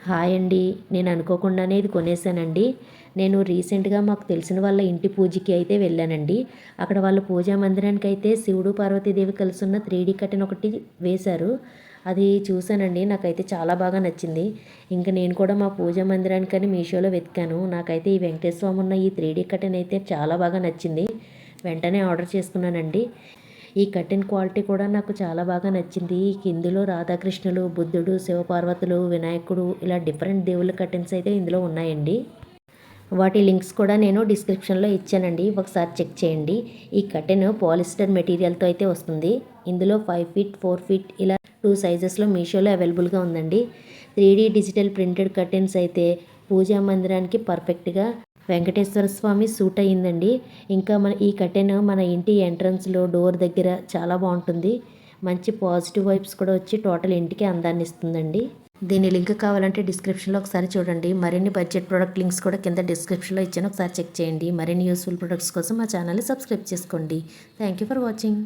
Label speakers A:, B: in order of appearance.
A: Hi అండి. నేను అనుకోకుండానే ఇది కొనేసానండి. నేను రీసెంట్‌గా మాకు తెలిసిన వాళ్ళ ఇంటి పూజకి అయితే వెళ్ళానండి. అక్కడ వాళ్ళ పూజా మందిరానికి అయితే శివుడు, పార్వతీదేవి కలిసున్న 3D కర్టెన్ ఒకటి వేశారు. అది చూసానండి. నాకైతే చాలా బాగా నచ్చింది. ఇంక నేను కూడా మా పూజా మందిరానికని మీషోలో వెతికాను. నాకైతే ఈ వెంకటేశ్వర స్వామి ఉన్న ఈ 3D కర్టెన్ అయితే చాలా బాగా నచ్చింది. వెంటనే ఆర్డర్ చేసుకున్నానండి. ఈ కర్టెన్ క్వాలిటీ కూడా నాకు చాలా బాగా నచ్చింది. ఇందులో రాధాకృష్ణులు, బుద్ధుడు, శివపార్వతులు, వినాయకుడు ఇలా డిఫరెంట్ దేవుళ్ళ కర్టెన్స్ అయితే ఇందులో ఉన్నాయండి. వాటి లింక్స్ కూడా నేను డిస్క్రిప్షన్లో ఇచ్చానండి. ఒకసారి చెక్ చేయండి. ఈ కర్టెన్ పాలిస్టర్ మెటీరియల్తో అయితే వస్తుంది. ఇందులో 5 ఫీట్, 4 ఫీట్ ఇలా 2 సైజెస్లో మీషోలో అవైలబుల్గా ఉందండి. 3D డిజిటల్ ప్రింటెడ్ కర్టెన్స్ అయితే పూజా మందిరానికి పర్ఫెక్ట్గా వెంకటేశ్వర స్వామి సూట్ అయ్యిందండి. ఇంకా ఈ కర్టెన్ మన ఇంటి ఎంట్రన్స్లో డోర్ దగ్గర చాలా బాగుంటుంది. మంచి పాజిటివ్ వైబ్స్ కూడా వచ్చి టోటల్ ఇంటికి అందాన్ని ఇస్తుందండి. దీని లింక్ కావాలంటే డిస్క్రిప్షన్లో ఒకసారి చూడండి. మరిన్ని బడ్జెట్ ప్రోడక్ట్ లింక్స్ కూడా కింద డిస్క్రిప్షన్లో ఇచ్చాను, ఒకసారి చెక్ చేయండి. మరిన్ని యూస్ఫుల్ ప్రొడక్ట్స్ కోసం మా ఛానల్ని సబ్స్క్రైబ్ చేసుకోండి. Thank you for watching.